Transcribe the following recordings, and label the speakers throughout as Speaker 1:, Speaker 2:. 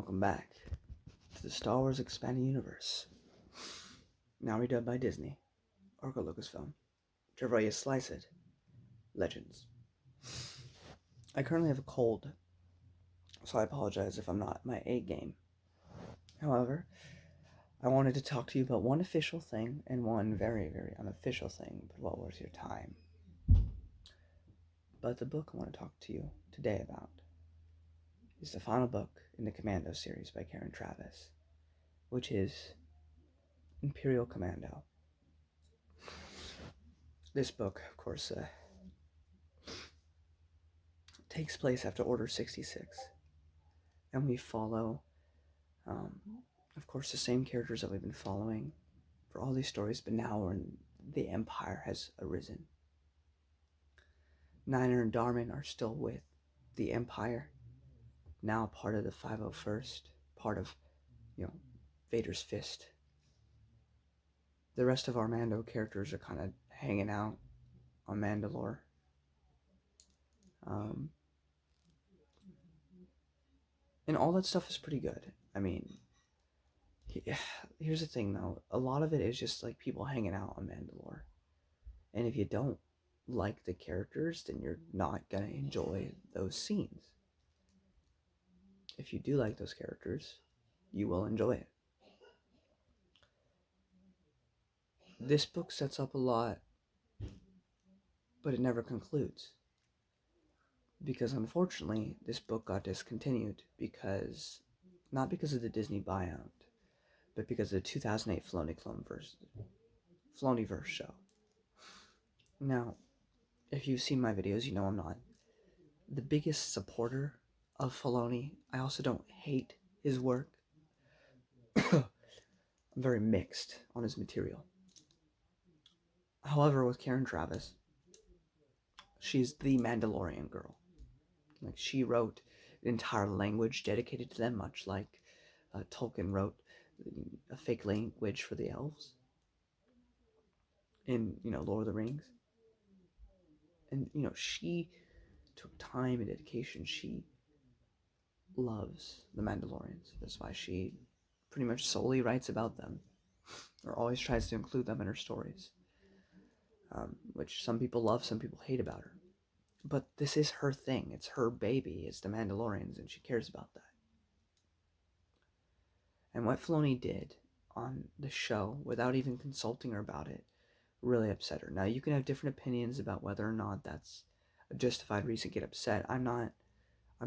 Speaker 1: Welcome back to the Star Wars Expanded Universe. Now redubbed by Disney, Arla Lucasfilm, Jervoya Slice It, Legends. I currently have a cold, so I apologize if I'm not at my A game. However, I wanted to talk to you about one official thing and one very, very unofficial thing, but well worth your time. But the book I want to talk to you today about is the final book in the Commando series by Karen Traviss, which is Imperial Commando. This book, of course, takes place after Order 66, and we follow, of course, the same characters that we've been following for all these stories, but now when the Empire has arisen. Niner and Darman are still with the Empire, now part of the 501st, part of, Vader's fist. The rest of our Mando characters are kind of hanging out on Mandalore. And all that stuff is pretty good. I mean, here's the thing though, a lot of it is just like people hanging out on Mandalore. And if you don't like the characters, then you're not gonna enjoy those scenes. If you do like those characters, you will enjoy it. This book sets up a lot, but it never concludes. Because unfortunately, this book got discontinued not because of the Disney buyout, but because of the 2008 Filoniverse show. Now, if you've seen my videos, you know I'm not the biggest supporter of Filoni. I also don't hate his work. I'm very mixed on his material. However, with Karen Traviss, she's the Mandalorian girl. Like, she wrote an entire language dedicated to them, much like Tolkien wrote a fake language for the elves in, Lord of the Rings. And, she took time and dedication. She loves the Mandalorians. That's why she pretty much solely writes about them, or always tries to include them in her stories, which some people love, some people hate about her. But this is her thing. It's her baby. It's the Mandalorians, and she cares about that. And what Filoni did on the show, without even consulting her about it, really upset her. Now, you can have different opinions about whether or not that's a justified reason to get upset. I'm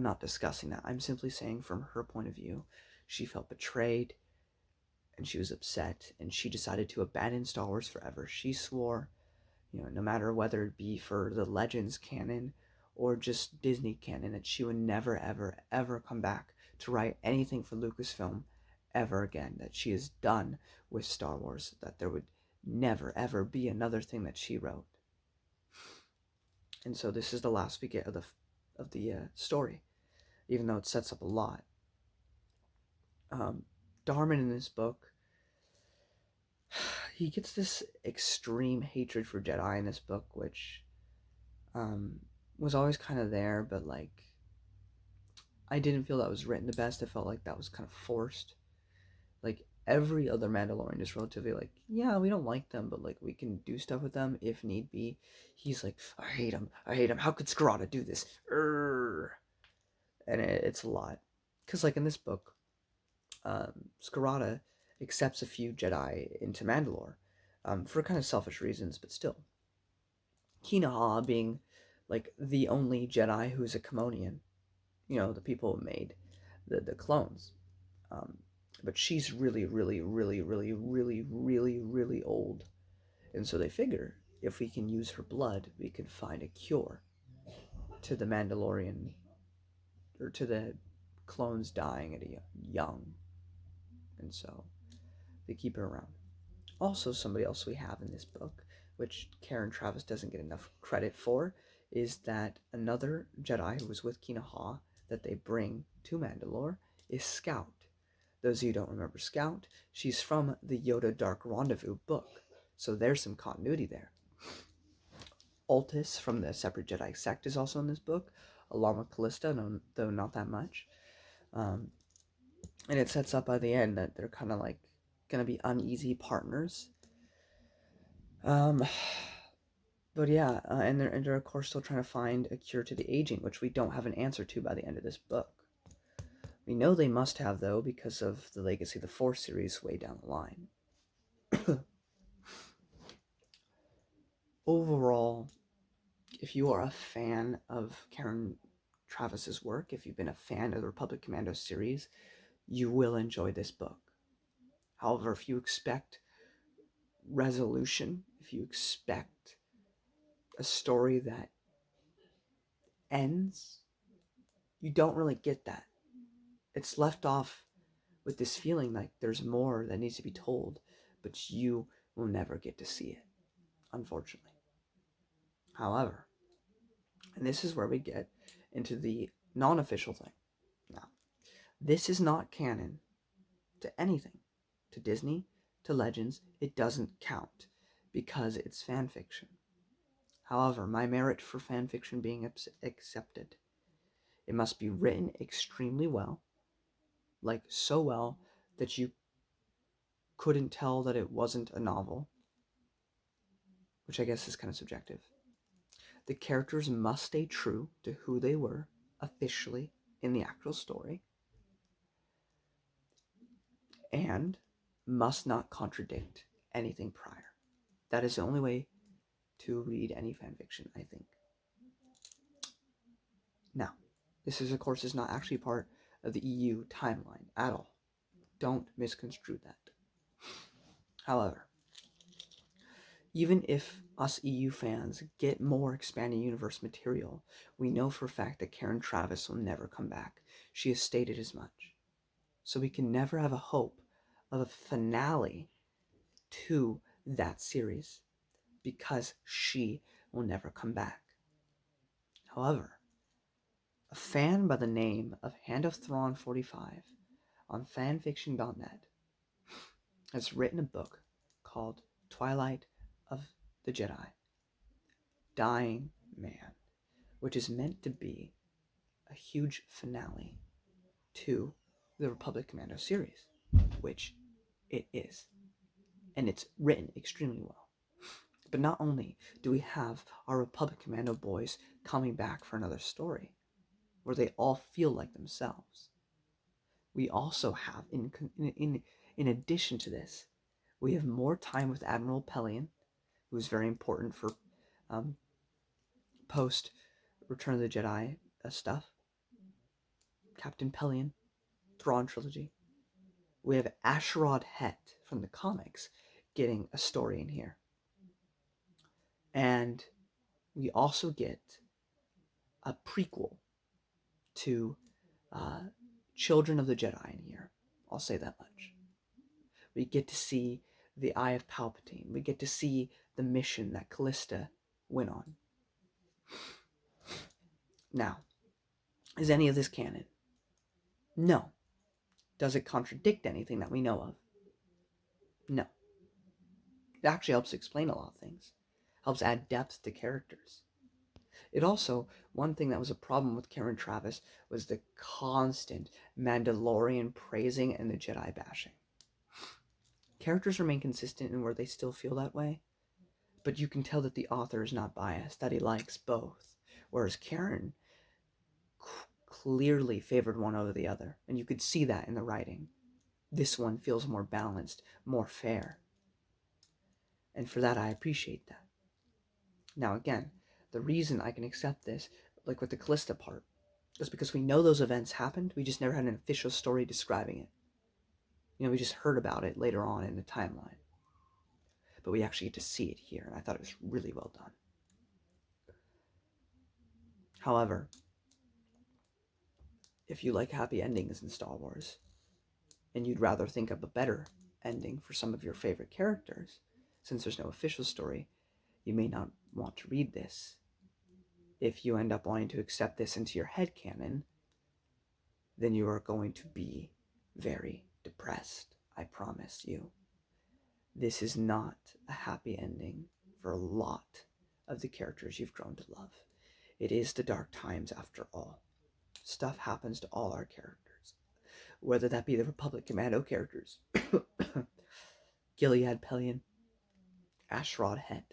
Speaker 1: not discussing that. I'm simply saying from her point of view, she felt betrayed, and she was upset, and she decided to abandon Star Wars forever. She swore, no matter whether it be for the Legends canon or just Disney canon, that she would never, ever, ever come back to write anything for Lucasfilm ever again, that she is done with Star Wars, that there would never, ever be another thing that she wrote. And so this is the last we get of the story, even though it sets up a lot. Darman in this book, he gets this extreme hatred for Jedi in this book, which was always kind of there, but like, I didn't feel that was written the best. I felt like that was kind of forced. Like, every other Mandalorian is relatively like, yeah, we don't like them, but like, we can do stuff with them if need be. He's like, I hate him. How could Scarada do this? And it's a lot. Because like in this book, Scarada accepts a few Jedi into Mandalore for kind of selfish reasons, but still. Kinaha being like the only Jedi who's a Commonian, the people who made the clones. But she's really, really, really, really, really, really, really old. And so they figure if we can use her blood, we can find a cure to the Mandalorian, or to the clones dying at a young. And so they keep her around. Also, somebody else we have in this book, which Karen Traviss doesn't get enough credit for, is that another Jedi who was with Kinaha that they bring to Mandalore is Scout. Those of you who don't remember Scout, she's from the Yoda Dark Rendezvous book, so there's some continuity there. Altis from the Separate Jedi Sect is also in this book, along with Callista, though not that much. And it sets up by the end that they're kind of like going to be uneasy partners. Um, but yeah, and they're of course still trying to find a cure to the aging, which we don't have an answer to by the end of this book. We know they must have, though, because of the Legacy of the Force series way down the line. Overall, if you are a fan of Karen Travis's work, if you've been a fan of the Republic Commando series, you will enjoy this book. However, if you expect resolution, if you expect a story that ends, you don't really get that. It's left off with this feeling like there's more that needs to be told, but you will never get to see it, unfortunately. However, and this is where we get into the non-official thing. Now, this is not canon to anything. To Disney, to Legends, it doesn't count because it's fan fiction. However, my merit for fan fiction being accepted, it must be written extremely well, like so well that you couldn't tell that it wasn't a novel, which I guess is kind of subjective. The characters must stay true to who they were officially in the actual story, and must not contradict anything prior. That is the only way to read any fanfiction, I think. Now, this is, of course, is not actually part of the EU timeline at all. Don't misconstrue that. However, even if us EU fans get more expanded universe material, we know for a fact that Karen Travis will never come back. She has stated as much. So we can never have a hope of a finale to that series because she will never come back. However, a fan by the name of Hand of Thrawn 45 on fanfiction.net has written a book called Twilight of the Jedi, Dying Man, which is meant to be a huge finale to the Republic Commando series, which it is. And it's written extremely well. But not only do we have our Republic Commando boys coming back for another story, where they all feel like themselves, we also have, in addition to this, we have more time with Admiral Pelion, who is very important for post Return of the Jedi stuff. Captain Pelion, Thrawn trilogy. We have Asherod Het from the comics getting a story in here. And we also get a prequel to Children of the Jedi in here. I'll say that much. We get to see the Eye of Palpatine. We get to see the mission that Callista went on. Now, is any of this canon? No. Does it contradict anything that we know of? No. It actually helps explain a lot of things. Helps add depth to characters. It also, one thing that was a problem with Karen Travis was the constant Mandalorian praising and the Jedi bashing. Characters remain consistent in where they still feel that way, but you can tell that the author is not biased, that he likes both. Whereas Karen clearly favored one over the other, and you could see that in the writing. This one feels more balanced, more fair. And for that, I appreciate that. Now, again, the reason I can accept this, like with the Callista part, is because we know those events happened, we just never had an official story describing it. We just heard about it later on in the timeline. But we actually get to see it here, and I thought it was really well done. However, if you like happy endings in Star Wars, and you'd rather think of a better ending for some of your favorite characters, since there's no official story, you may not want to read this. If you end up wanting to accept this into your headcanon, then you are going to be very depressed, I promise you. This is not a happy ending for a lot of the characters you've grown to love. It is the dark times after all. Stuff happens to all our characters. whether that be the Republic Commando characters, Gilead Pelion, Ashrod Het.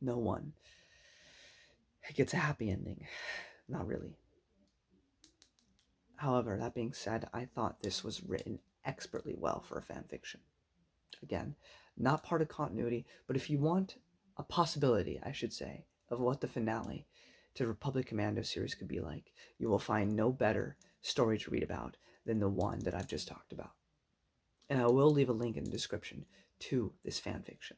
Speaker 1: No one gets a happy ending. Not really. However, that being said, I thought this was written expertly well for a fan fiction. Again, not part of continuity, but if you want a possibility, I should say, of what the finale to Republic Commando series could be like, you will find no better story to read about than the one that I've just talked about. And I will leave a link in the description to this fan fiction.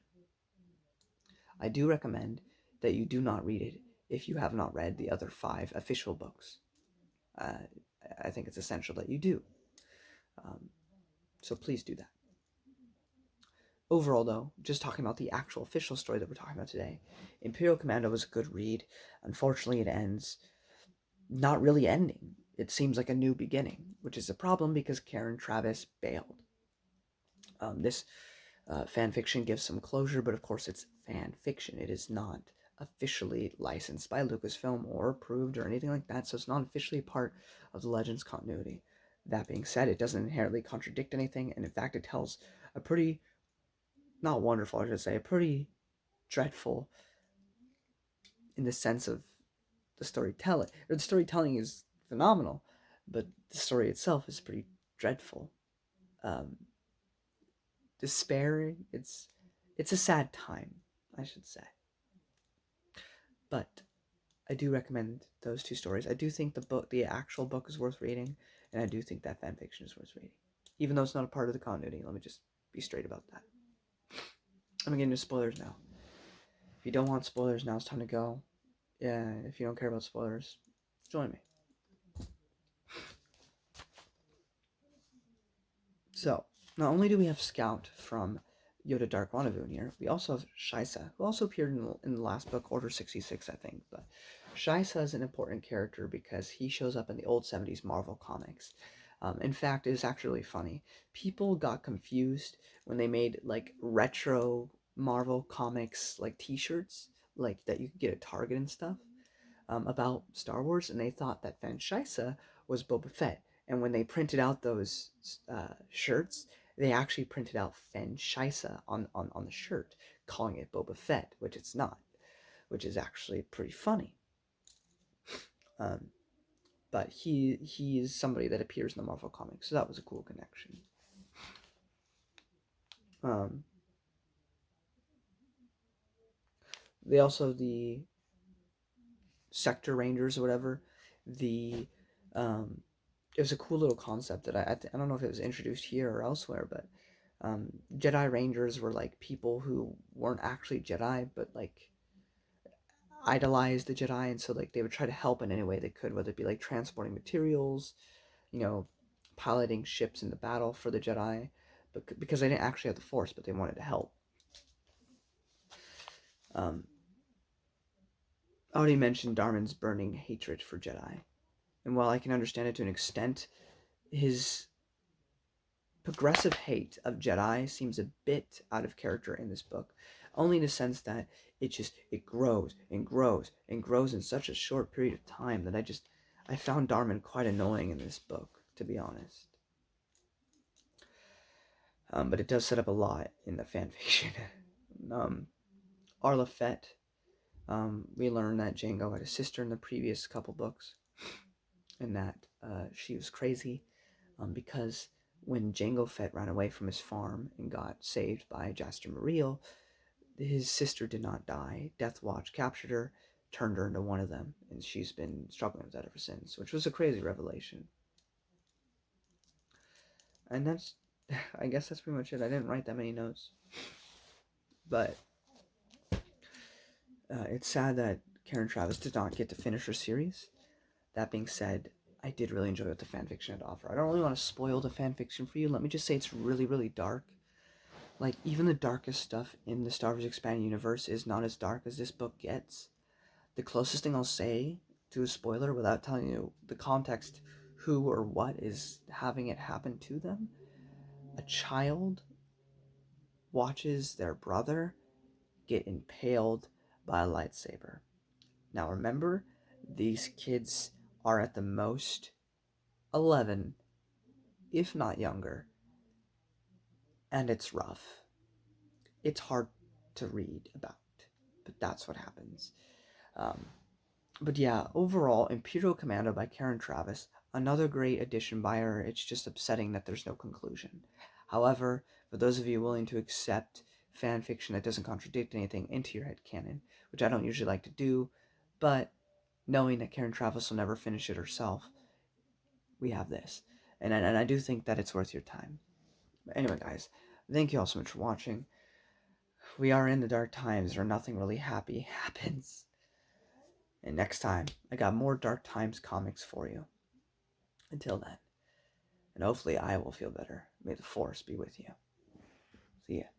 Speaker 1: I do recommend that you do not read it if you have not read the other 5 official books. I think it's essential that you do. So please do that. Overall, though, just talking about the actual official story that we're talking about today, Imperial Commando was a good read. Unfortunately, it ends not really ending. It seems like a new beginning, which is a problem because Karen Traviss bailed. This fan fiction gives some closure, but of course it's fan fiction. It is not officially licensed by Lucasfilm or approved or anything like that, so it's not officially part of the Legends continuity. That being said, it doesn't inherently contradict anything, and in fact it tells a pretty, not wonderful, I should say, a pretty dreadful, in the sense of the storytelling. Or the storytelling is phenomenal, but the story itself is pretty dreadful. Um, Despairing. It's a sad time, I should say. But I do recommend those 2 stories. I do think the actual book is worth reading, and I do think that fan fiction is worth reading, even though it's not a part of the continuity. Let me just be straight about that. I'm getting into spoilers now. If you don't want spoilers, now it's time to go. Yeah, if you don't care about spoilers, join me. So, not only do we have Scout from Yoda Dark Rendezvous here, we also have Shaisa, who also appeared in the last book, Order 66, I think. But Shaisa is an important character because he shows up in the old 70s Marvel comics. In fact, it's actually funny. People got confused when they made like retro Marvel comics like t-shirts, like that you could get at Target and stuff, about Star Wars, and they thought that Fan Shaisa was Boba Fett. And when they printed out those shirts, they actually printed out Fen Shaisa on the shirt, calling it Boba Fett, which it's not, which is actually pretty funny. But he is somebody that appears in the Marvel comics, so that was a cool connection. They also have the Sector Rangers or whatever. The it was a cool little concept that I don't know if it was introduced here or elsewhere, but Jedi Rangers were like people who weren't actually Jedi, but like idolized the Jedi, and so like they would try to help in any way they could, whether it be like transporting materials, you know, piloting ships in the battle for the Jedi, but because they didn't actually have the Force, but they wanted to help. I already mentioned Darmin's burning hatred for Jedi, and while I can understand it to an extent, his progressive hate of Jedi seems a bit out of character in this book, only in the sense that it grows and grows and grows in such a short period of time that I found Darmin quite annoying in this book, to be honest. But it does set up a lot in the fanfiction. Arla Fett, we learned that Jango had a sister in the previous couple books, and that she was crazy because when Jango Fett ran away from his farm and got saved by Jaster Muriel, his sister did not die. Death Watch captured her, turned her into one of them, and she's been struggling with that ever since, which was a crazy revelation. And that's, I guess that's pretty much it. I didn't write that many notes, but it's sad that Karen Traviss did not get to finish her series. That being said, I did really enjoy what the fanfiction had to offer. I don't really want to spoil the fanfiction for you. Let me just say it's really, really dark. Like, even the darkest stuff in the Star Wars Expanded Universe is not as dark as this book gets. The closest thing I'll say to a spoiler without telling you the context, who or what is having it happen to them, a child watches their brother get impaled by a lightsaber. Now remember, these kids are at the most 11, if not younger, and it's rough. It's hard to read about, but that's what happens. Um, but yeah, overall, Imperial Commando by Karen Travis, another great addition by her. It's just upsetting that there's no conclusion. However, for those of you willing to accept fan fiction that doesn't contradict anything into your head canon, which I don't usually like to do, but knowing that Karen Travis will never finish it herself, we have this. And I do think that it's worth your time. But anyway, guys, thank you all so much for watching. We are in the dark times where nothing really happy happens. And next time, I got more Dark Times comics for you. Until then, and hopefully I will feel better. May the Force be with you. See ya.